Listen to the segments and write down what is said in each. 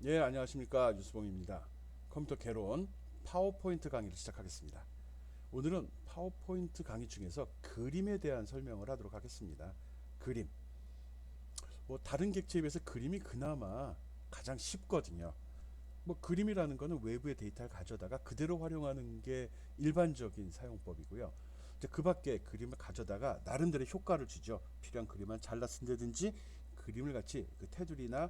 예, 안녕하십니까. 유수봉입니다. 컴퓨터 개론 파워포인트 강의를 시작하겠습니다. 오늘은 파워포인트 강의 중에서 그림에 대한 설명을 하도록 하겠습니다. 그림. 다른 객체에 비해서 그림이 그나마 가장 쉽거든요. 그림이라는 거는 외부의 데이터를 가져다가 그대로 활용하는 게 일반적인 사용법이고요. 이제 그 밖에 그림을 가져다가 나름대로 효과를 주죠. 필요한 그림만 잘라 쓴다든지 그림을 같이 그 테두리나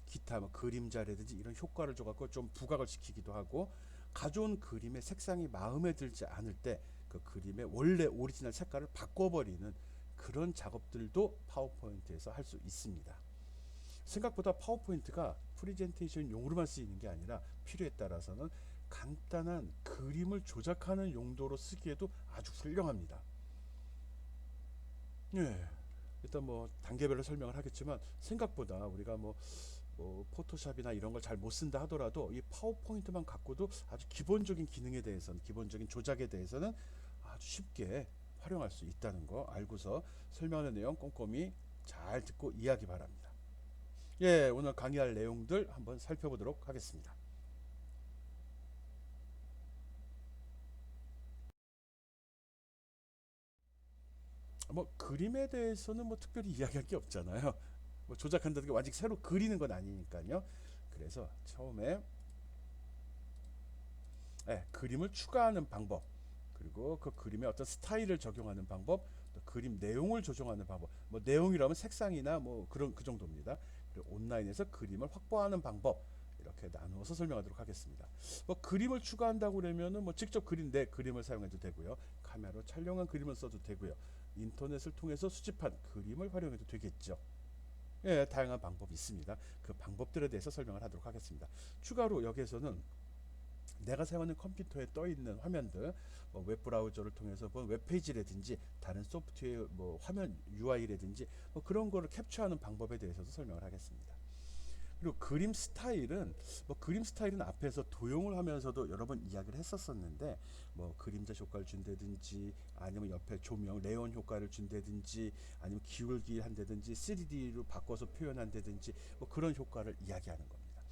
기타 그림자라든지 이런 효과를 줘갖고 좀 부각을 시키기도 하고, 가져온 그림의 색상이 마음에 들지 않을 때 그 그림의 원래 오리지널 색깔을 바꿔버리는 그런 작업들도 파워포인트에서 할 수 있습니다. 생각보다 파워포인트가 프레젠테이션 용으로만 쓰이는 게 아니라 필요에 따라서는 간단한 그림을 조작하는 용도로 쓰기에도 아주 훌륭합니다. 예. 일단 단계별로 설명을 하겠지만, 생각보다 우리가 포토샵이나 이런 걸 잘 못 쓴다 하더라도 이 파워포인트만 갖고도 아주 기본적인 기능에 대해서는, 기본적인 조작에 대해서는 아주 쉽게 활용할 수 있다는 거 알고서 설명하는 내용 꼼꼼히 잘 듣고 이해하기 바랍니다. 예, 오늘 강의할 내용들 한번 살펴보도록 하겠습니다. 그림에 대해서는 특별히 이야기할 게 없잖아요. 조작한다는 게 완전히 새로 그리는 건 아니니까요. 그래서 처음에 그림을 추가하는 방법, 그리고 그 그림에 어떤 스타일을 적용하는 방법, 또 그림 내용을 조정하는 방법. 내용이라면 색상이나 그런 그 정도입니다. 그리고 온라인에서 그림을 확보하는 방법, 이렇게 나누어서 설명하도록 하겠습니다. 그림을 추가한다고 그러면은 직접 그린 내 그림을 사용해도 되고요. 카메라로 촬영한 그림을 써도 되고요. 인터넷을 통해서 수집한 그림을 활용해도 되겠죠. 예, 다양한 방법이 있습니다. 그 방법들에 대해서 설명을 하도록 하겠습니다. 추가로 여기에서는 내가 사용하는 컴퓨터에 떠 있는 화면들, 웹브라우저를 통해서 본 웹페이지라든지 다른 소프트웨어 화면 UI라든지 그런 거를 캡처하는 방법에 대해서도 설명을 하겠습니다. 그리고 그림 스타일은 앞에서 도용을 하면서도 여러 번 이야기를 했었었는데, 그림자 효과를 준다든지 아니면 옆에 조명 레이온 효과를 준다든지 아니면 기울기 한다든지 3D로 바꿔서 표현한다든지 그런 효과를 이야기하는 겁니다.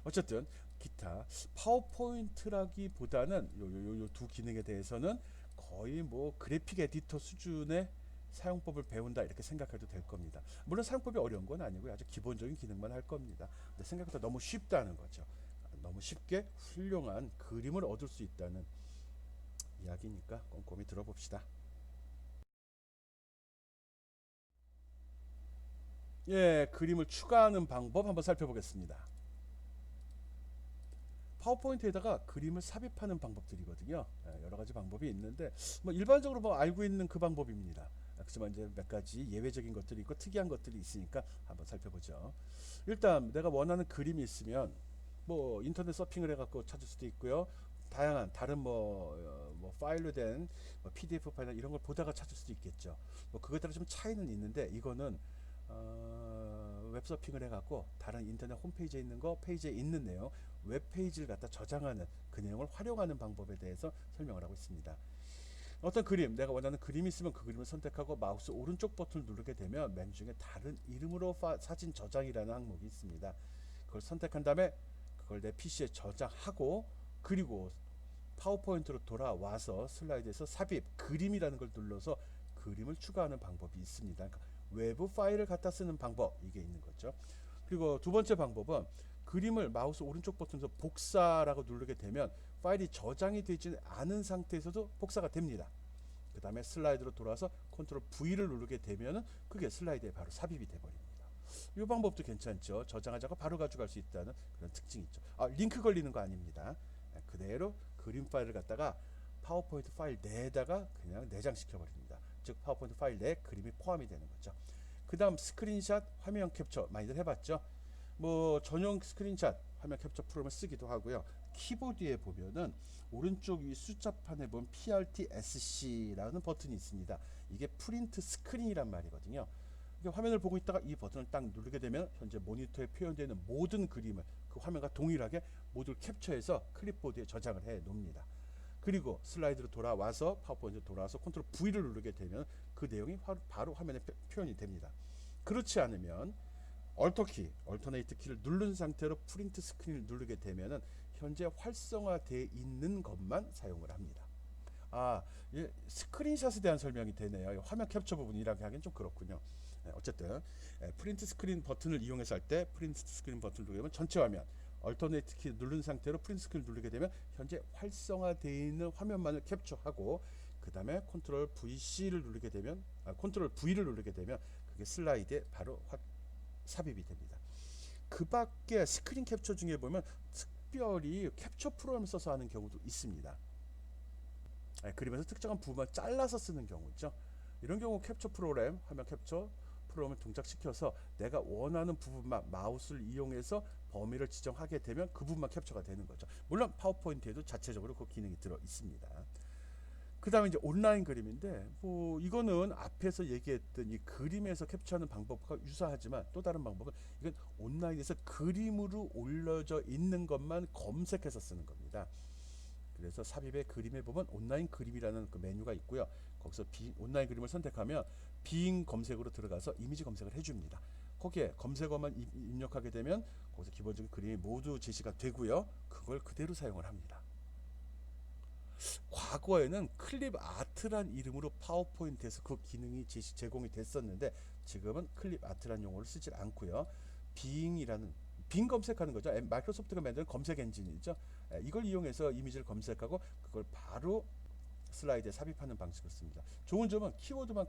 어쨌든 기타 파워포인트라기보다는 요 두 기능에 대해서는 거의 그래픽 에디터 수준의 사용법을 배운다 이렇게 생각해도 될 겁니다. 물론 사용법이 어려운 건 아니고요. 아주 기본적인 기능만 할 겁니다. 근데 생각보다 너무 쉽다는 거죠. 너무 쉽게 훌륭한 그림을 얻을 수 있다는 이야기니까 꼼꼼히 들어봅시다. 예, 그림을 추가하는 방법 한번 살펴보겠습니다. 파워포인트에다가 그림을 삽입하는 방법들이거든요. 여러 가지 방법이 있는데 일반적으로 알고 있는 그 방법입니다. 그렇지만 이제 몇 가지 예외적인 것들이 있고 특이한 것들이 있으니까 한번 살펴보죠. 일단 내가 원하는 그림이 있으면 인터넷 서핑을 해갖고 찾을 수도 있고요. 다양한 다른 파일로 된 PDF 파일이나 이런 걸 보다가 찾을 수도 있겠죠. 그것에 따라 좀 차이는 있는데, 이거는 웹서핑을 해갖고 다른 인터넷 홈페이지에 있는 거, 페이지에 있는 내용, 웹페이지를 갖다 저장하는 그 내용을 활용하는 방법에 대해서 설명을 하고 있습니다. 어떤 그림, 내가 원하는 그림이 있으면 그 그림을 선택하고 마우스 오른쪽 버튼을 누르게 되면 맨 중에 다른 이름으로 사진 저장이라는 항목이 있습니다. 그걸 선택한 다음에 그걸 내 PC에 저장하고, 그리고 파워포인트로 돌아와서 슬라이드에서 삽입, 그림이라는 걸 눌러서 그림을 추가하는 방법이 있습니다. 그러니까 외부 파일을 갖다 쓰는 방법, 이게 있는 거죠. 그리고 두 번째 방법은 그림을 마우스 오른쪽 버튼에서 복사라고 누르게 되면 파일이 저장이 되지 않은 상태에서도 복사가 됩니다. 그 다음에 슬라이드로 돌아서 컨트롤 V를 누르게 되면 그게 슬라이드에 바로 삽입이 돼버립니다. 이 방법도 괜찮죠. 저장하자고 바로 가져갈 수 있다는 그런 특징이 있죠. 링크 걸리는 거 아닙니다. 그대로 그림 파일을 갖다가 파워포인트 파일 내에다가 그냥 내장시켜 버립니다. 즉 파워포인트 파일 내에 그림이 포함이 되는 거죠. 그 다음 스크린샷 화면 캡처 많이들 해봤죠. 전용 스크린샷 화면 캡처 프로그램을 쓰기도 하고요. 키보드에 보면은 오른쪽 위 숫자판에 보면 PRT-SC라는 버튼이 있습니다. 이게 프린트 스크린이란 말이거든요. 화면을 보고 있다가 이 버튼을 딱 누르게 되면 현재 모니터에 표현되는 모든 그림을 그 화면과 동일하게 모두 캡처해서 클립보드에 저장을 해 놓습니다. 그리고 슬라이드로 돌아와서 파워포인트로 돌아와서 컨트롤 V를 누르게 되면 그 내용이 바로 화면에 표현이 됩니다. 그렇지 않으면 얼터네이트 키를 누른 상태로 프린트 스크린을 누르게 되면은 현재 활성화되어 있는 것만 사용을 합니다. 스크린샷에 대한 설명이 되네요. 화면 캡처 부분이라고 하기엔 좀 그렇군요. 어쨌든 프린트 스크린 버튼을 이용해서 할 때 프린트 스크린 버튼을 누르게 되면 전체 화면 얼터네이트 키 누른 상태로 프린트 스크린 누르게 되면 현재 활성화되어 있는 화면만을 캡처하고 그 다음에 컨트롤 VC를 누르게 되면 컨트롤 V를 누르게 되면 그게 슬라이드에 바로 삽입이 됩니다. 그 밖에 스크린 캡처 중에 보면 특별히 캡처 프로그램을 써서 하는 경우도 있습니다. 그림에서 특정한 부분만 잘라서 쓰는 경우죠. 이런 경우 캡처 프로그램, 화면 캡처 프로그램을 동작시켜서 내가 원하는 부분만 마우스를 이용해서 범위를 지정하게 되면 그 부분만 캡처가 되는 거죠. 물론 파워포인트에도 자체적으로 그 기능이 들어 있습니다. 그 다음에 이제 온라인 그림인데 이거는 앞에서 얘기했던 이 그림에서 캡처하는 방법과 유사하지만 또 다른 방법은 이건 온라인에서 그림으로 올려져 있는 것만 검색해서 쓰는 겁니다. 그래서 삽입의 그림에 보면 온라인 그림이라는 그 메뉴가 있고요. 거기서 온라인 그림을 선택하면 빙 검색으로 들어가서 이미지 검색을 해줍니다. 거기에 검색어만 입력하게 되면 거기서 기본적인 그림이 모두 제시가 되고요. 그걸 그대로 사용을 합니다. 과거에는 클립 아트란 이름으로 파워포인트에서 그 기능이 제공이 됐었는데 지금은 클립 아트란 용어를 쓰지 않고요. 빙 검색하는 거죠. 마이크로소프트가 만든 검색 엔진이죠. 이걸 이용해서 이미지를 검색하고 그걸 바로 슬라이드에 삽입하는 방식을 씁니다. 좋은 점은 키워드만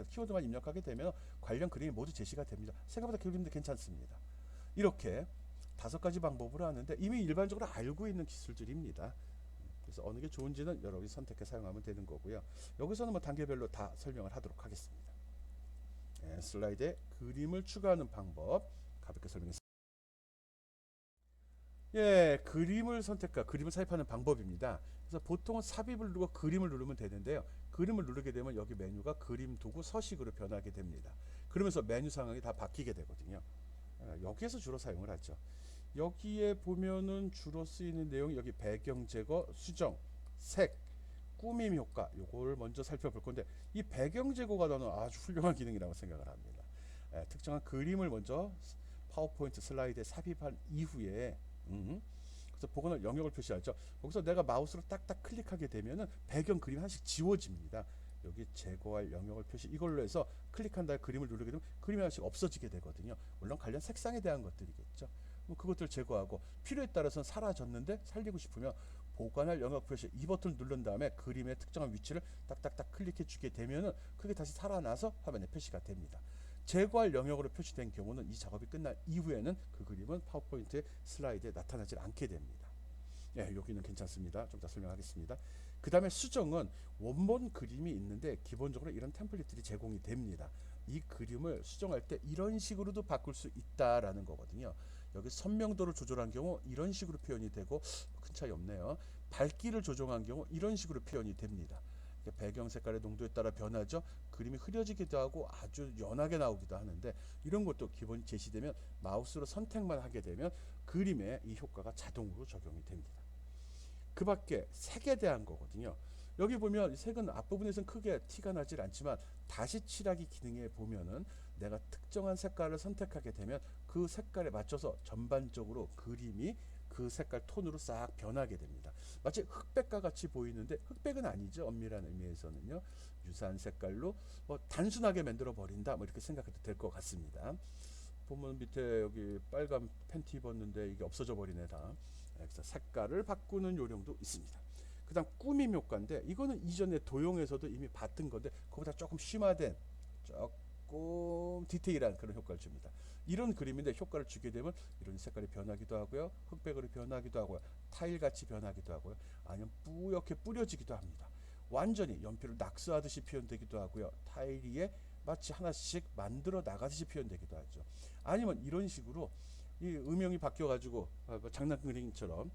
키워드만 입력하게 되면 관련 그림이 모두 제시가 됩니다. 생각보다 그림도 괜찮습니다. 이렇게 5가지 방법으로 하는데 이미 일반적으로 알고 있는 기술들입니다. 그래서 어느 게 좋은지는 여러분이 선택해 사용하면 되는 거고요. 여기서는 단계별로 다 설명을 하도록 하겠습니다. 슬라이드에 그림을 추가하는 방법 가볍게 설명했습니다. 그림을 그림을 삽입하는 방법입니다. 그래서 보통은 삽입을 누르고 그림을 누르면 되는데요. 그림을 누르게 되면 여기 메뉴가 그림 도구 서식으로 변하게 됩니다. 그러면서 메뉴 상황이 다 바뀌게 되거든요. 여기에서 주로 사용을 하죠. 여기에 보면은 주로 쓰이는 내용이 여기 배경 제거, 수정, 색, 꾸밈 효과 요걸 먼저 살펴볼 건데 이 배경 제거가 저는 아주 훌륭한 기능이라고 생각을 합니다. 특정한 그림을 먼저 파워포인트 슬라이드에 삽입한 이후에 그래서 복원할 영역을 표시하죠. 거기서 내가 마우스로 딱딱 클릭하게 되면은 배경 그림이 하나씩 지워집니다. 여기 제거할 영역을 표시 이걸로 해서 클릭한 다음에 그림을 누르게 되면 그림이 하나씩 없어지게 되거든요. 물론 관련 색상에 대한 것들이겠죠. 그것들 제거하고 필요에 따라서는 사라졌는데 살리고 싶으면 보관할 영역 표시 이 버튼을 누른 다음에 그림의 특정한 위치를 딱딱딱 클릭해 주게 되면은 그게 다시 살아나서 화면에 표시가 됩니다. 제거할 영역으로 표시된 경우는 이 작업이 끝난 이후에는 그 그림은 파워포인트 슬라이드에 나타나지 않게 됩니다. 여기는 괜찮습니다. 좀 더 설명하겠습니다. 그 다음에 수정은 원본 그림이 있는데 기본적으로 이런 템플릿들이 제공이 됩니다. 이 그림을 수정할 때 이런 식으로도 바꿀 수 있다라는 거거든요. 여기 선명도를 조절한 경우 이런 식으로 표현이 되고 큰 차이 없네요. 밝기를 조정한 경우 이런 식으로 표현이 됩니다. 배경 색깔의 농도에 따라 변하죠. 그림이 흐려지기도 하고 아주 연하게 나오기도 하는데 이런 것도 기본 제시되면 마우스로 선택만 하게 되면 그림에 이 효과가 자동으로 적용이 됩니다. 그 밖에 색에 대한 거거든요. 여기 보면 색은 앞부분에서는 크게 티가 나질 않지만 다시 칠하기 기능에 보면은 내가 특정한 색깔을 선택하게 되면 그 색깔에 맞춰서 전반적으로 그림이 그 색깔 톤으로 싹 변하게 됩니다. 마치 흑백과 같이 보이는데 흑백은 아니죠. 엄밀한 의미에서는요. 유사한 색깔로 단순하게 만들어 버린다 이렇게 생각해도 될 것 같습니다. 보면 밑에 여기 빨간 팬티 입었는데 이게 없어져 버리네 다. 그래서 색깔을 바꾸는 요령도 있습니다. 그 다음 꾸밈 효과인데 이거는 이전에 도용에서도 이미 봤던 건데 그보다 조금 심화된 조금 디테일한 그런 효과를 줍니다. 이런 그림인데 효과를 주게 되면 이런 색깔이 변하기도 하고요. 흑백으로 변하기도 하고요. 타일같이 변하기도 하고요. 아니면 뿌옇게 뿌려지기도 합니다. 완전히 연필을 낙서하듯이 표현되기도 하고요. 타일 위에 마치 하나씩 만들어 나가듯이 표현되기도 하죠. 아니면 이런 식으로 이 음영이 바뀌어가지고 장난 그림처럼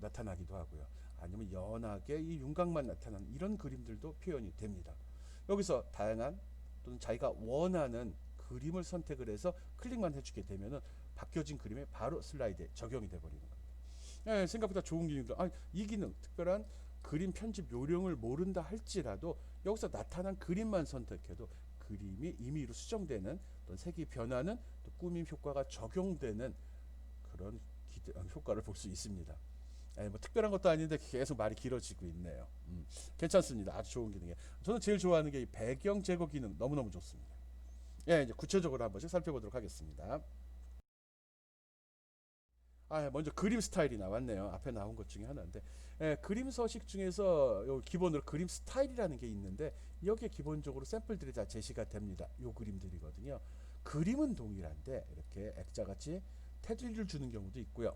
나타나기도 하고요. 아니면 연하게 이 윤곽만 나타나는 이런 그림들도 표현이 됩니다. 여기서 다양한 또는 자기가 원하는 그림을 선택을 해서 클릭만 해주게 되면은 바뀌어진 그림에 바로 슬라이드에 적용이 돼버리는 겁니다. 생각보다 좋은 기능도 이 기능 특별한 그림 편집 요령을 모른다 할지라도 여기서 나타난 그림만 선택해도 그림이 임의로 수정되는 어떤 색이 변하는 또 꾸밈 효과가 적용되는 그런 효과를 볼 수 있습니다. 뭐 특별한 것도 아닌데 계속 말이 길어지고 있네요. 괜찮습니다. 아주 좋은 기능이에요. 저는 제일 좋아하는 게 이 배경 제거 기능 너무너무 좋습니다. 예, 이제 구체적으로 한 번씩 살펴보도록 하겠습니다. 먼저 그림 스타일이 나왔네요. 앞에 나온 것 중에 하나인데, 그림 서식 중에서 요 기본으로 그림 스타일이라는 게 있는데 여기에 기본적으로 샘플들이 다 제시가 됩니다. 요 그림들이거든요. 그림은 동일한데 이렇게 액자같이 테두리를 주는 경우도 있고요.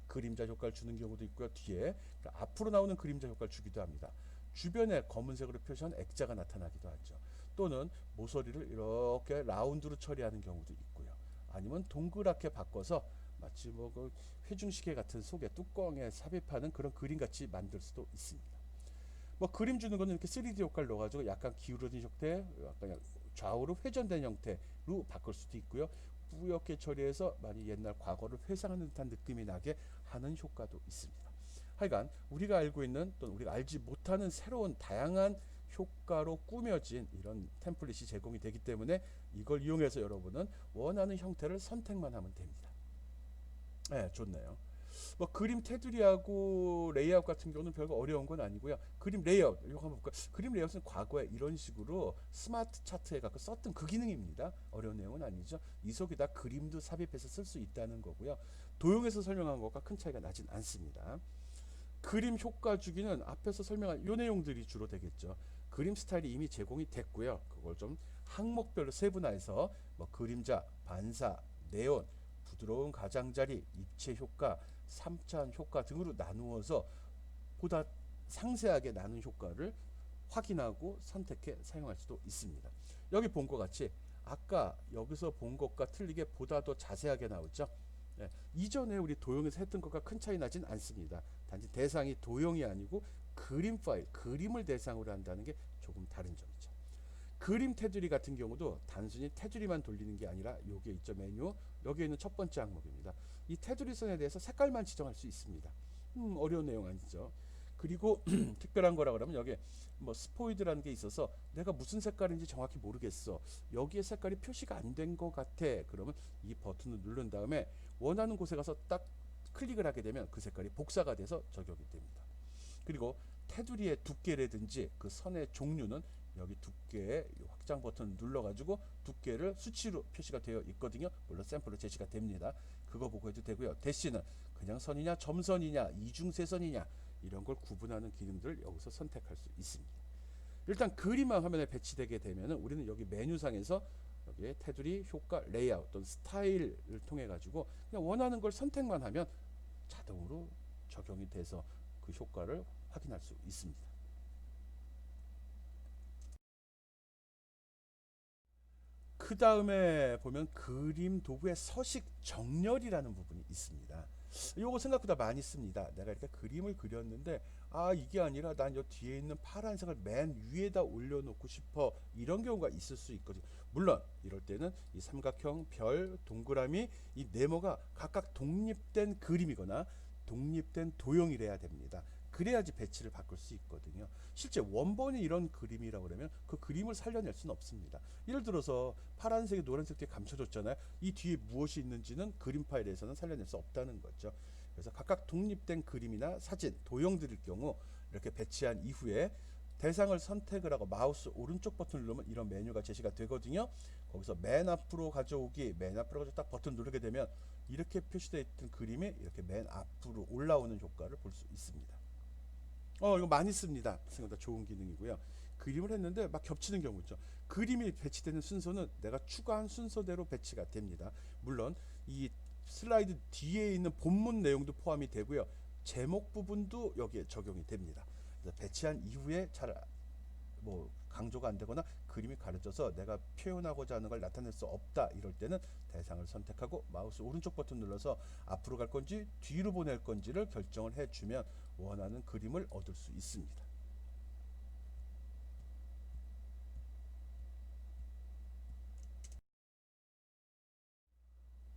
그림자 효과를 주는 경우도 있고요. 뒤에 그러니까 앞으로 나오는 그림자 효과를 주기도 합니다. 주변에 검은색으로 표시한 액자가 나타나기도 하죠. 또는 모서리를 이렇게 라운드로 처리하는 경우도 있고요. 아니면 동그랗게 바꿔서 마치 그 회중시계 같은 속에 뚜껑에 삽입하는 그런 그림 같이 만들 수도 있습니다. 뭐 그림 주는 거는 이렇게 3D 효과를 넣어가지고 약간 기울어진 형태, 약간 좌우로 회전된 형태로 바꿀 수도 있고요. 뿌옇게 처리해서 많이 옛날 과거를 회상하는 듯한 느낌이 나게 하는 효과도 있습니다. 하여간 우리가 알고 있는 또는 우리가 알지 못하는 새로운 다양한 효과로 꾸며진 이런 템플릿이 제공이 되기 때문에 이걸 이용해서 여러분은 원하는 형태를 선택만 하면 됩니다. 네, 좋네요. 뭐 그림 테두리하고 레이아웃 같은 경우는 별거 어려운 건 아니고요. 그림 레이아웃 이거 한번 볼까요? 그림 레이아웃은 과거에 이런 식으로 스마트 차트에 갖고 썼던 그 기능입니다. 어려운 내용은 아니죠. 이 속에다 그림도 삽입해서 쓸 수 있다는 거고요. 도형에서 설명한 것과 큰 차이가 나진 않습니다. 그림 효과 주기는 앞에서 설명한 요 내용들이 주로 되겠죠. 그림 스타일이 이미 제공이 됐고요. 그걸 좀 항목별로 세분화해서 뭐 그림자, 반사, 네온, 부드러운 가장자리, 입체 효과, 삼차원 효과 등으로 나누어서 보다 상세하게 나눈 효과를 확인하고 선택해 사용할 수도 있습니다. 여기 본 것 같이 아까 여기서 본 것과 틀리게 보다 더 자세하게 나오죠. 이전에 우리 도형에서 했던 것과 큰 차이 나진 않습니다. 단지 대상이 도형이 아니고 그림 파일, 그림을 대상으로 한다는 게 조금 다른 점이죠. 그림 테두리 같은 경우도 단순히 테두리만 돌리는 게 아니라 여기에 있죠. 메뉴, 여기에 있는 첫 번째 항목입니다. 이 테두리 선에 대해서 색깔만 지정할 수 있습니다. 어려운 내용 아니죠. 그리고 특별한 거라 그러면 여기에 뭐 스포이드라는 게 있어서 내가 무슨 색깔인지 정확히 모르겠어. 여기에 색깔이 표시가 안 된 것 같아. 그러면 이 버튼을 누른 다음에 원하는 곳에 가서 딱 클릭을 하게 되면 그 색깔이 복사가 돼서 적용이 됩니다. 그리고 테두리의 두께라든지 그 선의 종류는 여기 두께의 확장 버튼을 눌러가지고 두께를 수치로 표시가 되어 있거든요. 물론 샘플로 제시가 됩니다. 그거 보고 해도 되고요. 대신은 그냥 선이냐 점선이냐 이중세선이냐 이런 걸 구분하는 기능들을 여기서 선택할 수 있습니다. 일단 그림만 화면에 배치되게 되면 우리는 여기 메뉴상에서 여기에 테두리, 효과, 레이아웃 또는 스타일을 통해 가지고 그냥 원하는 걸 선택만 하면 자동으로 적용이 돼서 그 효과를 확인할 수 있습니다. 그 다음에 보면 그림 도구의 서식 정렬이라는 부분이 있습니다. 요거 생각보다 많이 씁니다. 내가 이렇게 그림을 그렸는데 이게 아니라 난 요 뒤에 있는 파란색을 맨 위에다 올려놓고 싶어 이런 경우가 있을 수 있거든요. 물론 이럴 때는 이 삼각형, 별, 동그라미 이 네모가 각각 독립된 그림이거나 독립된 도형이래야 됩니다. 그래야지 배치를 바꿀 수 있거든요. 실제 원본이 이런 그림이라고 그러면 그 그림을 살려낼 수는 없습니다. 예를 들어서 파란색이 노란색 뒤에 감춰졌잖아요. 이 뒤에 무엇이 있는지는 그림 파일에서는 살려낼 수 없다는 거죠. 그래서 각각 독립된 그림이나 사진, 도형들일 경우 이렇게 배치한 이후에 대상을 선택을 하고 마우스 오른쪽 버튼을 누르면 이런 메뉴가 제시가 되거든요. 거기서 맨 앞으로 가져오기, 맨 앞으로 가져 딱 버튼 누르게 되면 이렇게 표시되어 있던 그림이 이렇게 맨 앞으로 올라오는 효과를 볼 수 있습니다. 이거 많이 씁니다. 생각보다 좋은 기능이고요. 그림을 했는데 막 겹치는 경우 있죠. 그림이 배치되는 순서는 내가 추가한 순서대로 배치가 됩니다. 물론 이 슬라이드 뒤에 있는 본문 내용도 포함이 되고요. 제목 부분도 여기에 적용이 됩니다. 그래서 배치한 이후에 잘 뭐 강조가 안 되거나 그림이 가려져서 내가 표현하고자 하는 걸 나타낼 수 없다 이럴 때는 대상을 선택하고 마우스 오른쪽 버튼 눌러서 앞으로 갈 건지 뒤로 보낼 건지를 결정을 해주면 원하는 그림을 얻을 수 있습니다.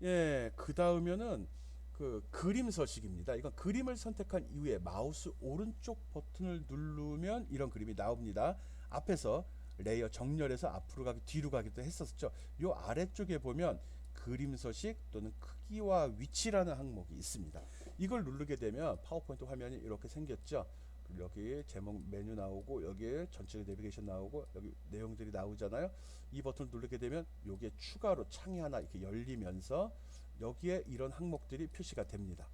예, 그 다음에는 그 그림 서식입니다. 이건 그림을 선택한 이후에 마우스 오른쪽 버튼을 누르면 이런 그림이 나옵니다. 앞에서 레이어 정렬해서 앞으로 가기 뒤로 가기도 했었죠. 요 아래쪽에 보면 그림 서식 또는 크기와 위치라는 항목이 있습니다. 이걸 누르게 되면 파워포인트 화면이 이렇게 생겼죠. 여기 제목 메뉴 나오고 여기에 전체 내비게이션 나오고 여기 내용들이 나오잖아요. 이 버튼을 누르게 되면 요게 추가로 창이 하나 이렇게 열리면서 여기에 이런 항목들이 표시가 됩니다.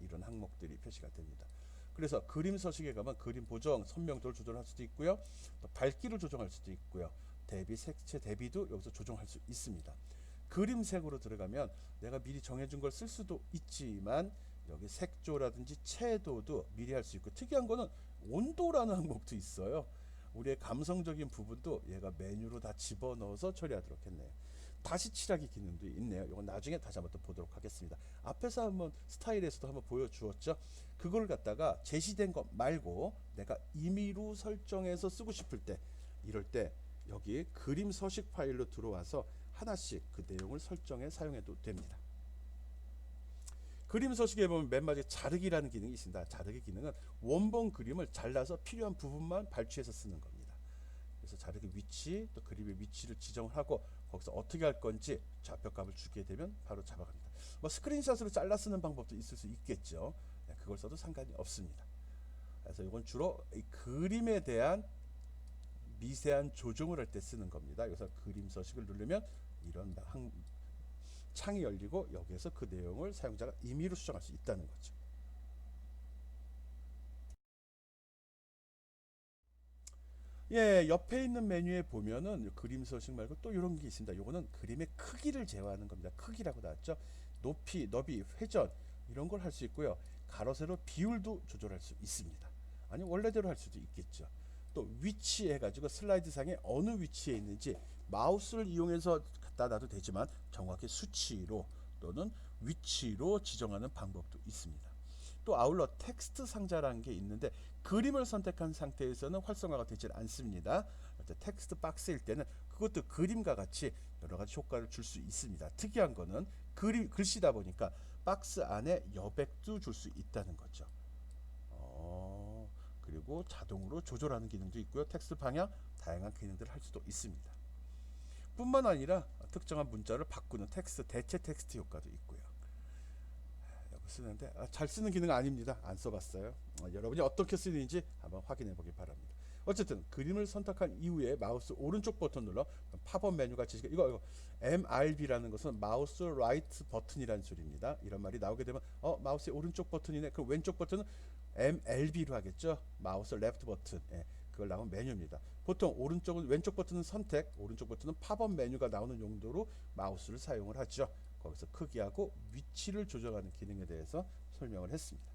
이런 항목들이 표시가 됩니다. 그래서 그림 서식에 가면 그림 보정, 선명도를 조절할 수도 있고요. 또 밝기를 조정할 수도 있고요. 대비, 색채 대비도 여기서 조정할 수 있습니다. 그림색으로 들어가면 내가 미리 정해준 걸 쓸 수도 있지만 여기 색조라든지 채도도 미리 할 수 있고, 특이한 거는 온도라는 항목도 있어요. 우리의 감성적인 부분도 얘가 메뉴로 다 집어넣어서 처리하도록 했네요. 다시 칠하기 기능도 있네요. 이건 나중에 다시 한번 또 보도록 하겠습니다. 앞에서 한번 스타일에서도 한번 보여주었죠. 그걸 갖다가 제시된 것 말고 내가 임의로 설정해서 쓰고 싶을 때, 이럴 때 여기 그림 서식 파일로 들어와서 하나씩 그 내용을 설정해 사용해도 됩니다. 그림 서식에 보면 맨 마지막에 자르기라는 기능이 있습니다. 자르기 기능은 원본 그림을 잘라서 필요한 부분만 발췌해서 쓰는 겁니다. 그래서 자르기 위치, 또 그림의 위치를 지정을 하고 거기서 어떻게 할 건지 좌표값을 주게 되면 바로 잡아갑니다. 뭐 스크린샷으로 잘라 쓰는 방법도 있을 수 있겠죠. 그걸 써도 상관이 없습니다. 그래서 이건 주로 이 그림에 대한 미세한 조정을 할 때 쓰는 겁니다. 그래서 그림 서식을 누르면 이런 창이 열리고 여기에서 그 내용을 사용자가 임의로 수정할 수 있다는 거죠. 예, 옆에 있는 메뉴에 보면은 그림 서식 말고 또 이런 게 있습니다. 요거는 그림의 크기를 제어하는 겁니다. 크기라고 나왔죠. 높이, 너비, 회전 이런 걸 할 수 있고요. 가로, 세로 비율도 조절할 수 있습니다. 아니 원래대로 할 수도 있겠죠. 또 위치 해가지고 슬라이드 상에 어느 위치에 있는지 마우스를 이용해서 갖다 놔도 되지만 정확히 수치로 또는 위치로 지정하는 방법도 있습니다. 또 아울러 텍스트 상자라는 게 있는데 그림을 선택한 상태에서는 활성화가 되지 않습니다. 텍스트 박스일 때는 그것도 그림과 같이 여러 가지 효과를 줄 수 있습니다. 특이한 거는 글씨다 보니까 박스 안에 여백도 줄 수 있다는 거죠. 그리고 자동으로 조절하는 기능도 있고요. 텍스트 방향 다양한 기능들을 할 수도 있습니다. 뿐만 아니라 특정한 문자를 바꾸는 텍스트 대체 텍스트 효과도 있고요. 여기 쓰는데 잘 쓰는 기능은 아닙니다. 안 써봤어요. 여러분이 어떻게 쓰는지 한번 확인해 보기 바랍니다. 어쨌든 그림을 선택한 이후에 마우스 오른쪽 버튼 눌러 팝업 메뉴가 지시가 이거 MRB라는 것은 마우스 라이트 버튼이라는 소리입니다. 이런 말이 나오게 되면 마우스의 오른쪽 버튼이네. 그럼 왼쪽 버튼은 MLB로 하겠죠. 마우스 레프트 버튼. 예, 그걸 나오면 메뉴입니다. 보통 오른쪽은 왼쪽 버튼은 선택, 오른쪽 버튼은 팝업 메뉴가 나오는 용도로 마우스를 사용을 하죠. 거기서 크기하고 위치를 조정하는 기능에 대해서 설명을 했습니다.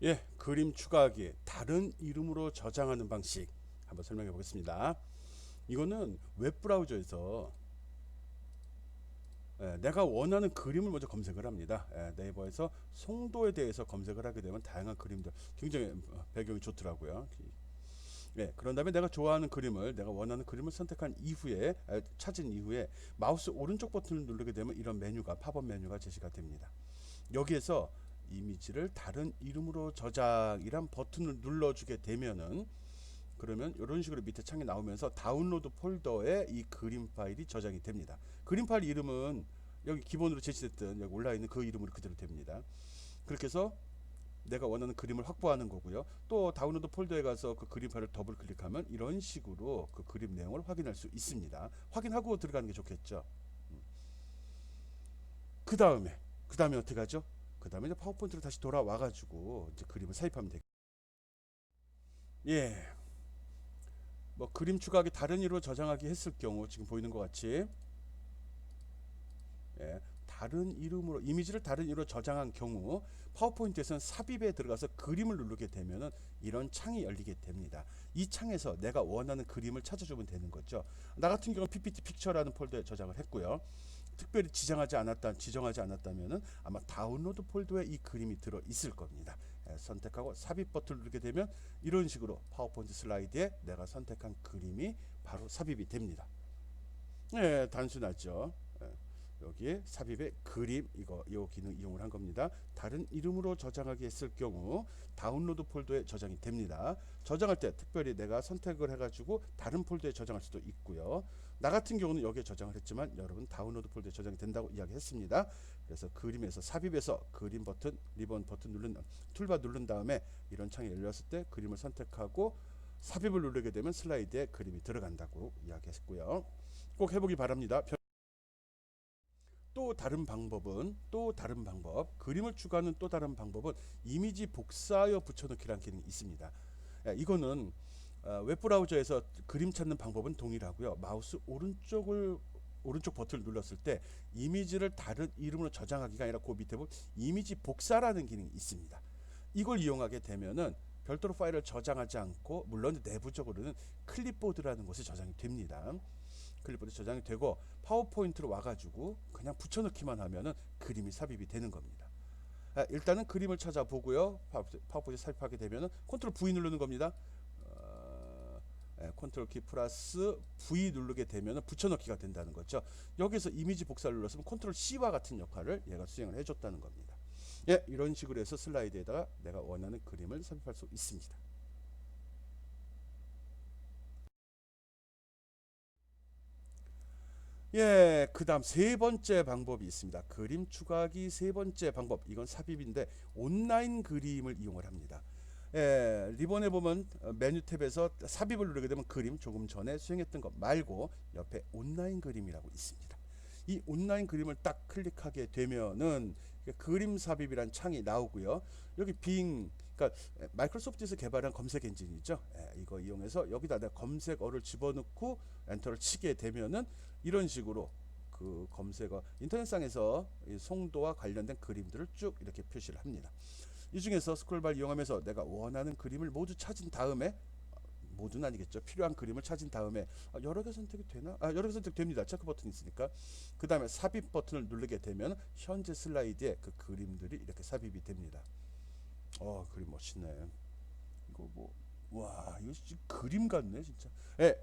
예, 그림 추가하기, 다른 이름으로 저장하는 방식 한번 설명해 보겠습니다. 이거는 웹브라우저에서 내가 원하는 그림을 먼저 검색을 합니다. 네이버에서 송도에 대해서 검색을 하게 되면 다양한 그림들 굉장히 배경이 좋더라고요. 그런 다음에 내가 좋아하는 그림을, 내가 원하는 그림을 선택한 이후에 찾은 이후에 마우스 오른쪽 버튼을 누르게 되면 이런 메뉴가 팝업 메뉴가 제시가 됩니다. 여기에서 이미지를 다른 이름으로 저장이란 버튼을 눌러주게 되면은, 그러면 이런 식으로 밑에 창이 나오면서 다운로드 폴더에 이 그림 파일이 저장이 됩니다. 그림 파일 이름은 여기 기본으로 제시됐던 여기 올라 있는 그 이름으로 그대로 됩니다. 그렇게 해서 내가 원하는 그림을 확보하는 거고요. 또 다운로드 폴더에 가서 그 그림 파일을 더블 클릭하면 이런 식으로 그 그림 내용을 확인할 수 있습니다. 확인하고 들어가는 게 좋겠죠. 그 다음에 어떻게 하죠? 그 다음에 이제 파워포인트로 다시 돌아와 가지고 이제 그림을 삽입하면 되겠죠. 예, 뭐 그림 추가하기, 다른 이로 저장하기 했을 경우 지금 보이는 것 같이 다른 이름으로 이미지를 다른 이름으로 저장한 경우 파워포인트에서는 삽입에 들어가서 그림을 누르게 되면은 이런 창이 열리게 됩니다. 이 창에서 내가 원하는 그림을 찾아주면 되는 거죠. 나 같은 경우는 PPT 픽처라는 폴더에 저장을 했고요. 특별히 지정하지 않았다면은 아마 다운로드 폴더에 이 그림이 들어 있을 겁니다. 선택하고 삽입 버튼을 누르게 되면 이런 식으로 파워포인트 슬라이드에 내가 선택한 그림이 바로 삽입이 됩니다. 단순하죠. 여기에 삽입의 그림 이 기능 이용을 한 겁니다. 다른 이름으로 저장하기 했을 경우 다운로드 폴더에 저장이 됩니다. 저장할 때 특별히 내가 선택을 해가지고 다른 폴더에 저장할 수도 있고요. 나 같은 경우는 여기에 저장을 했지만 여러분 다운로드 폴더에 저장이 된다고 이야기했습니다. 그래서 그림에서 삽입해서 그림 버튼, 리본 버튼 툴바 누른 다음에 이런 창이 열렸을 때 그림을 선택하고 삽입을 누르게 되면 슬라이드에 그림이 들어간다고 이야기했고요. 꼭 해보기 바랍니다. 또 다른 방법, 그림을 추가하는 또 다른 방법은 이미지 복사하여 붙여넣기라는 기능이 있습니다. 이거는 웹브라우저에서 그림 찾는 방법은 동일하고요. 마우스 오른쪽 버튼을 눌렀을 때 이미지를 다른 이름으로 저장하기가 아니라 그 밑에 보면 이미지 복사라는 기능이 있습니다. 이걸 이용하게 되면은 별도로 파일을 저장하지 않고 물론 내부적으로는 클립보드라는 곳에 저장이 됩니다. 클립보드 저장이 되고 파워포인트로 와가지고 그냥 붙여넣기만 하면은 그림이 삽입이 되는 겁니다. 일단은 그림을 찾아보고요. 파워포인트 삽입하게 되면은 컨트롤 V 누르는 겁니다. 컨트롤 키 플러스 V 누르게 되면 붙여넣기가 된다는 거죠. 여기서 이미지 복사를 눌렀으면 컨트롤 C와 같은 역할을 얘가 수행을 해줬다는 겁니다. 이런 식으로 해서 슬라이드에다가 내가 원하는 그림을 삽입할 수 있습니다. 그 다음 세 번째 방법이 있습니다. 그림 추가하기 세 번째 방법. 이건 삽입인데 온라인 그림을 이용을 합니다. 리본에 보면 메뉴 탭에서 삽입을 누르게 되면 그림 조금 전에 수행했던 것 말고 옆에 온라인 그림이라고 있습니다. 이 온라인 그림을 딱 클릭하게 되면은 그림 삽입이란 창이 나오고요. 여기 그러니까 마이크로소프트에서 개발한 검색 엔진이죠. 이거 이용해서 여기다 내가 검색어를 집어넣고 엔터를 치게 되면은 이런 식으로 그 검색어 인터넷상에서 송도와 관련된 그림들을 쭉 이렇게 표시를 합니다. 이 중에서 스크롤바를 이용하면서 내가 원하는 그림을 모두 찾은 다음에 모두는 아니겠죠. 필요한 그림을 찾은 다음에 여러 개 선택이 되나? 여러 개 선택됩니다. 체크 버튼이 있으니까. 그 다음에 삽입 버튼을 누르게 되면 현재 슬라이드에 그 그림들이 이렇게 삽입이 됩니다. 그림 멋있네. 이거 와, 이거 진짜 그림 같네, 진짜.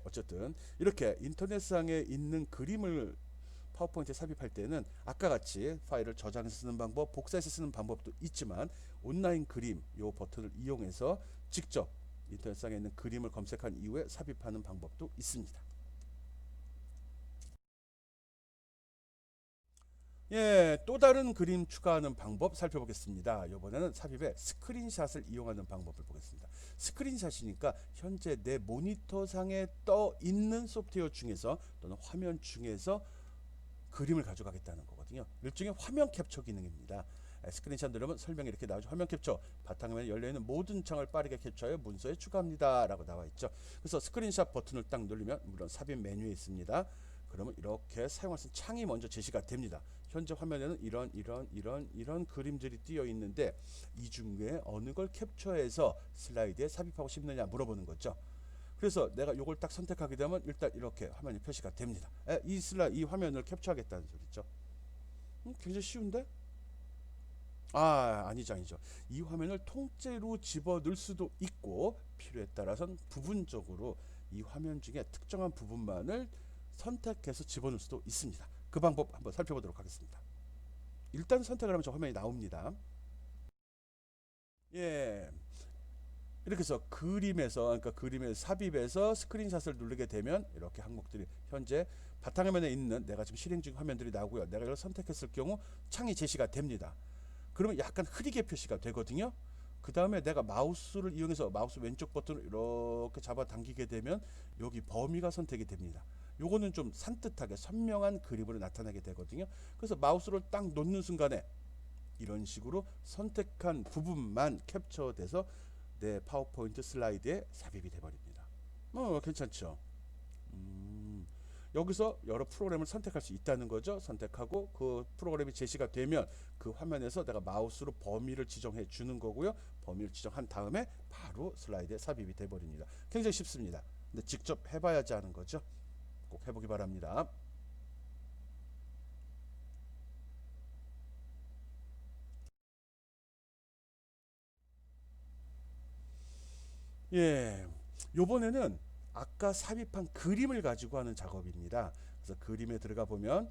어쨌든 이렇게 인터넷상에 있는 그림을 파워포인트에 삽입할 때는 아까 같이 파일을 저장해서 쓰는 방법, 복사해서 쓰는 방법도 있지만 온라인 그림 요 버튼을 이용해서 직접 인터넷상에 있는 그림을 검색한 이후에 삽입하는 방법도 있습니다. 또 다른 그림 추가하는 방법 살펴보겠습니다. 이번에는 삽입에 스크린샷을 이용하는 방법을 보겠습니다. 스크린샷이니까 현재 내 모니터 상에 떠 있는 소프트웨어 중에서 또는 화면 중에서 그림을 가져가겠다는 거거든요. 일종의 화면 캡처 기능입니다. 스크린샷 누르면 설명이 이렇게 나오죠. 화면 캡처, 바탕화면에 열려있는 모든 창을 빠르게 캡처하여 문서에 추가합니다 라고 나와 있죠. 그래서 스크린샷 버튼을 딱 누르면 물론 삽입 메뉴에 있습니다. 그러면 이렇게 사용할 수 있는 창이 먼저 제시가 됩니다. 현재 화면에는 이런 그림들이 띄어 있는데 이 중에 어느 걸 캡처해서 슬라이드에 삽입하고 싶느냐 물어보는 거죠. 그래서 내가 이걸 딱 선택하게 되면 일단 이렇게 화면이 표시가 됩니다. 이 화면을 캡처하겠다는 소리죠. 굉장히 쉬운데? 아니죠. 이 화면을 통째로 집어넣을 수도 있고 필요에 따라서는 부분적으로 이 화면 중에 특정한 부분만을 선택해서 집어넣을 수도 있습니다. 그 방법 한번 살펴보도록 하겠습니다. 일단 선택을 하면 저 화면이 나옵니다. 이렇게 해서 그러니까 그림의 삽입에서 스크린샷을 누르게 되면 이렇게 항목들이 현재 바탕화면에 있는 내가 지금 실행 중 화면들이 나오고요. 내가 이걸 선택했을 경우 창이 제시가 됩니다. 그러면 약간 흐리게 표시가 되거든요. 그 다음에 내가 마우스를 이용해서 마우스 왼쪽 버튼을 이렇게 잡아 당기게 되면 여기 범위가 선택이 됩니다. 요거는 좀 산뜻하게 선명한 그림으로 나타나게 되거든요. 그래서 마우스를 딱 놓는 순간에 이런 식으로 선택한 부분만 캡처돼서 내 파워포인트 슬라이드에 삽입이 돼버립니다. 괜찮죠? 여기서 여러 프로그램을 선택할 수 있다는 거죠. 선택하고 그 프로그램이 제시가 되면 그 화면에서 내가 마우스로 범위를 지정해 주는 거고요. 범위를 지정한 다음에 바로 슬라이드에 삽입이 돼버립니다. 굉장히 쉽습니다. 근데 직접 해봐야지 하는 거죠. 꼭 해보기 바랍니다. 요번에는 아까 삽입한 그림을 가지고 하는 작업입니다. 그래서 그림에 들어가 보면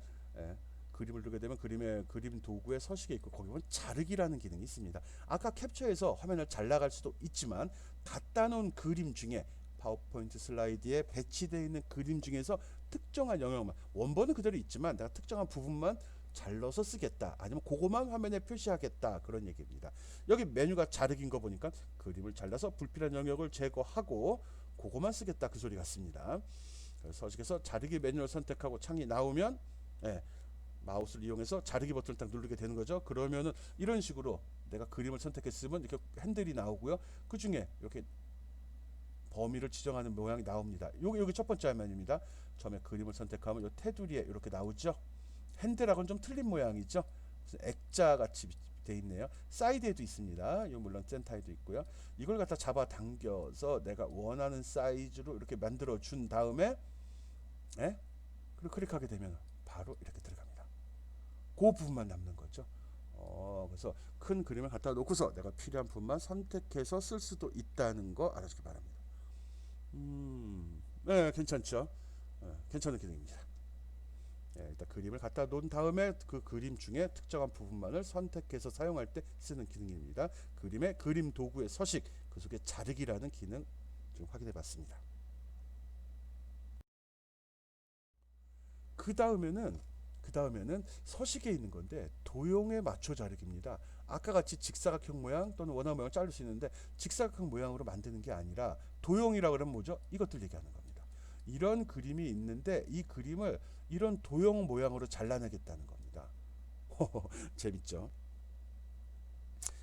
그림을 두게 되면 그림 도구의 서식에 있고 거기 보면 자르기라는 기능이 있습니다. 아까 캡처해서 화면을 잘 나갈 수도 있지만 갖다 놓은 그림 중에 파워포인트 슬라이드에 배치되어 있는 그림 중에서 특정한 영역만, 원본은 그대로 있지만 내가 특정한 부분만 잘라서 쓰겠다, 아니면 그거만 화면에 표시하겠다, 그런 얘기입니다. 여기 메뉴가 자르기인 거 보니까 그림을 잘라서 불필요한 영역을 제거하고 그거만 쓰겠다, 그 소리 같습니다. 그래서 서식에서 자르기 메뉴를 선택하고 창이 나오면, 예, 마우스를 이용해서 자르기 버튼을 딱 누르게 되는 거죠. 그러면은 이런 식으로 내가 그림을 선택했으면 이렇게 핸들이 나오고요. 그 중에 이렇게 범위를 지정하는 모양이 나옵니다. 여기 첫 번째 화면입니다. 처음에 그림을 선택하면 이 테두리에 이렇게 나오죠. 핸들하고는 좀 틀린 모양이죠. 액자 같이 돼 있네요. 사이드에도 있습니다. 이 물론 센터에도 있고요. 이걸 갖다 잡아 당겨서 내가 원하는 사이즈로 이렇게 만들어 준 다음에, 예? 그리고 클릭하게 되면 바로 이렇게 들어갑니다. 그 부분만 남는 거죠. 그래서 큰 그림을 갖다 놓고서 내가 필요한 부분만 선택해서 쓸 수도 있다는 거 알아주기 바랍니다. 네, 괜찮죠? 괜찮은 기능입니다. 네, 일단 그림을 갖다 놓은 다음에 그 그림 중에 특정한 부분만을 선택해서 사용할 때 쓰는 기능입니다. 그림의 그림 도구의 서식, 그 속에 자르기라는 기능 좀 확인해 봤습니다. 그 다음에는 서식에 있는 건데 도형에 맞춰 자르기입니다. 아까 같이 직사각형 모양 또는 원화 모양을 자를 수 있는데 직사각형 모양으로 만드는 게 아니라 도형이라고 그러면 뭐죠? 이것들 얘기하는 겁니다. 이런 그림이 있는데 이 그림을 이런 도형 모양으로 잘라내겠다는 겁니다. 재밌죠?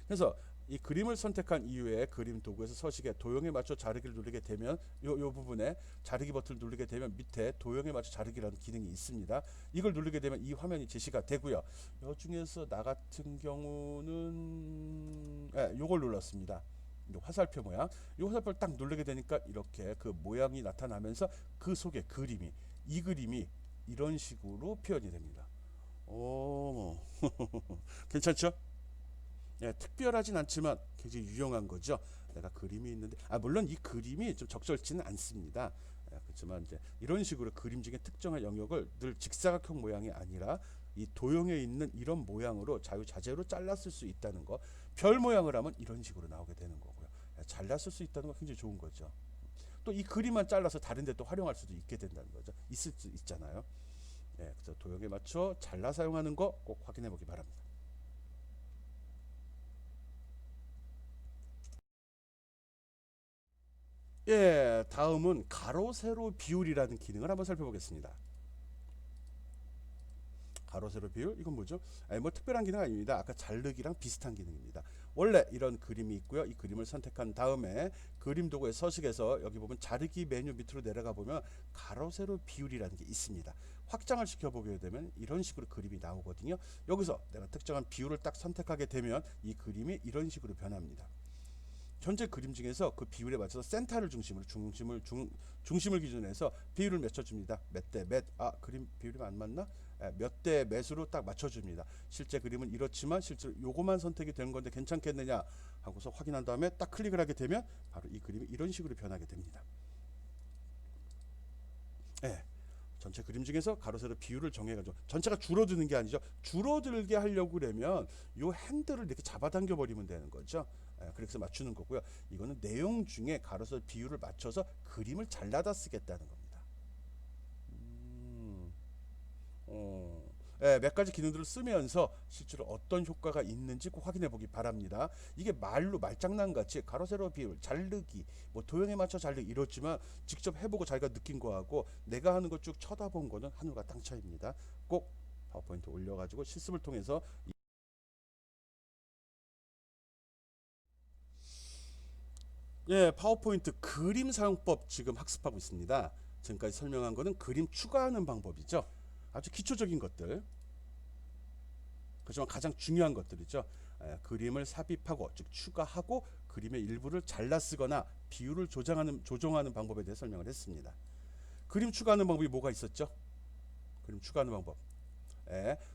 그래서 이 그림을 선택한 이후에 그림 도구에서 서식에 도형에 맞춰 자르기를 누르게 되면 요 부분에 자르기 버튼을 누르게 되면 밑에 도형에 맞춰 자르기라는 기능이 있습니다. 이걸 누르게 되면 이 화면이 제시가 되고요. 요 중에서 나 같은 경우는 요걸 눌렀습니다. 화살표 모양. 이 화살표를 딱 누르게 되니까 이렇게 그 모양이 나타나면서 그 속에 이 그림이 이런 식으로 표현이 됩니다. 오, 괜찮죠? 예, 특별하진 않지만 굉장히 유용한 거죠. 내가 그림이 있는데, 물론 이 그림이 좀 적절치는 않습니다. 그렇지만 이제 이런 식으로 그림 중에 특정한 영역을 늘 직사각형 모양이 아니라 이 도형에 있는 이런 모양으로 자유자재로 잘랐을 수 있다는 거. 별 모양을 하면 이런 식으로 나오게 되는 거고요. 잘랐을 수 있다는 거 굉장히 좋은 거죠. 또 이 그림만 잘라서 다른 데 또 활용할 수도 있게 된다는 거죠. 있을 수 있잖아요. 예, 그래서 도형에 맞춰 잘라 사용하는 거 꼭 확인해 보기 바랍니다. 예, 다음은 가로 세로 비율이라는 기능을 한번 살펴보겠습니다. 가로 세로 비율, 이건 뭐죠? 뭐 특별한 기능 아닙니다. 아까 자르기랑 비슷한 기능입니다. 원래 이런 그림이 있고요. 이 그림을 선택한 다음에 그림 도구의 서식에서 여기 보면 자르기 메뉴 밑으로 내려가 보면 가로 세로 비율이라는 게 있습니다. 확장을 시켜보게 되면 이런 식으로 그림이 나오거든요. 여기서 내가 특정한 비율을 딱 선택하게 되면 이 그림이 이런 식으로 변합니다. 전체 그림 중에서 그 비율에 맞춰서 센터를 중심으로 중심을 기준으로 해서 비율을 맞춰줍니다. 몇 대 몇, 그림 비율이 안 맞나? 몇 대 몇으로 딱 맞춰줍니다. 실제 그림은 이렇지만 실제로 요거만 선택이 된 건데 괜찮겠느냐 하고서 확인한 다음에 딱 클릭을 하게 되면 바로 이 그림이 이런 식으로 변하게 됩니다. 예. 전체 그림 중에서 가로 세로 비율을 정해가지고 전체가 줄어드는 게 아니죠. 줄어들게 하려고 그러면 요 핸들을 이렇게 잡아당겨 버리면 되는 거죠. 그래서 맞추는 거고요. 이거는 내용 중에 가로 세로 비율을 맞춰서 그림을 잘라다 쓰겠다는 겁니다. 몇 가지 기능들을 쓰면서 실제로 어떤 효과가 있는지 꼭 확인해 보기 바랍니다. 이게 말장난같이 가로 세로 비율, 자르기, 뭐 도형에 맞춰 자르기 이렇지만 직접 해보고 자기가 느낀 거하고 내가 하는 거 쭉 쳐다본 거는 하늘과 땅 차이입니다. 꼭 파워포인트 올려가지고 실습을 통해서 파워포인트 그림 사용법 지금 학습하고 있습니다. 지금까지 설명한 거는 그림 추가하는 방법이죠. 아주 기초적인 것들. 그렇지만 가장 중요한 것들이죠. 그림을 삽입하고 즉 추가하고 그림의 일부를 잘라 쓰거나 비율을 조정하는 방법에 대해 설명을 했습니다. 그림 추가하는 방법이 뭐가 있었죠? 그림 추가하는 방법.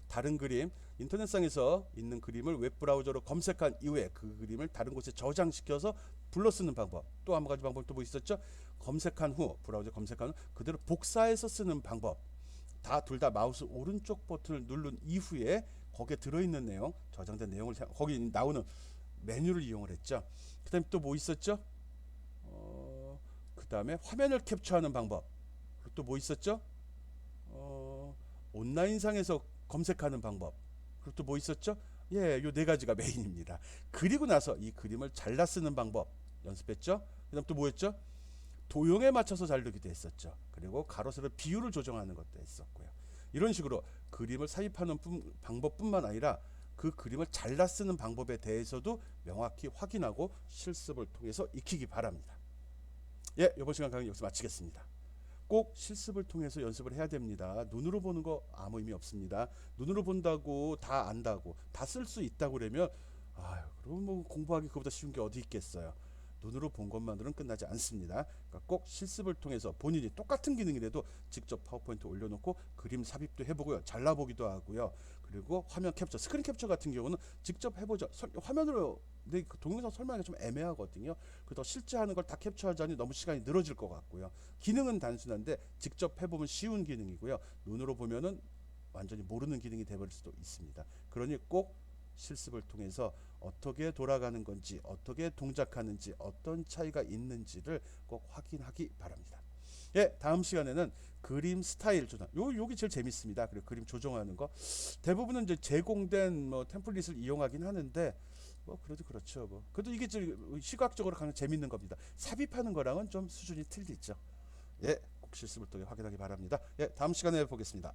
다른 그림, 인터넷상에서 있는 그림을 웹브라우저로 검색한 이후에 그 그림을 다른 곳에 저장시켜서 불러 쓰는 방법. 또 한 가지 방법 또 뭐 있었죠? 브라우저 검색한 후 그대로 복사해서 쓰는 방법. 둘 다 마우스 오른쪽 버튼을 누른 이후에 거기에 들어있는 내용, 저장된 내용을 거기 나오는 메뉴를 이용을 했죠. 그다음에 또 뭐 있었죠? 그다음에 화면을 캡처하는 방법. 그리고 또 뭐 있었죠? 온라인상에서 검색하는 방법. 그리고 또 뭐 있었죠? 예, 요 네 가지가 메인입니다. 그리고 나서 이 그림을 잘라 쓰는 방법 연습했죠. 그다음 또 뭐였죠? 도형에 맞춰서 자르기도 했었죠. 그리고 가로 세로 비율을 조정하는 것도 했었고요. 이런 식으로 그림을 삽입하는 방법뿐만 아니라 그 그림을 잘라 쓰는 방법에 대해서도 명확히 확인하고 실습을 통해서 익히기 바랍니다. 예, 이번 시간 강의 여기서 마치겠습니다. 꼭 실습을 통해서 연습을 해야 됩니다. 눈으로 보는 거 아무 의미 없습니다. 눈으로 본다고 다 안다고 다 쓸 수 있다고 그러면 그럼 뭐 공부하기 그보다 쉬운 게 어디 있겠어요. 눈으로 본 것만으로는 끝나지 않습니다. 그러니까 꼭 실습을 통해서 본인이 똑같은 기능이라도 직접 파워포인트 올려놓고 그림 삽입도 해보고요. 잘라보기도 하고요. 그리고 화면 캡처, 스크린 캡처 같은 경우는 직접 해보죠. 화면으로 근데 그 동영상 설명하기가 좀 애매하거든요. 그래서 실제 하는 걸 다 캡처하자니 너무 시간이 늘어질 것 같고요. 기능은 단순한데 직접 해보면 쉬운 기능이고요. 눈으로 보면은 완전히 모르는 기능이 되버릴 수도 있습니다. 그러니 꼭 실습을 통해서 어떻게 돌아가는 건지, 어떻게 동작하는지, 어떤 차이가 있는지를 꼭 확인하기 바랍니다. 예, 다음 시간에는 그림 스타일 조정. 요게 제일 재밌습니다. 그리고 그림 조정하는 거. 대부분은 이제 제공된 뭐 템플릿을 이용하긴 하는데 뭐 그래도 그렇죠. 뭐 그래도 이게 시각적으로 가장 재밌는 겁니다. 삽입하는 거랑은 좀 수준이 틀리죠. 예, 꼭 실습을 통해 확인하기 바랍니다. 예, 다음 시간에 보겠습니다.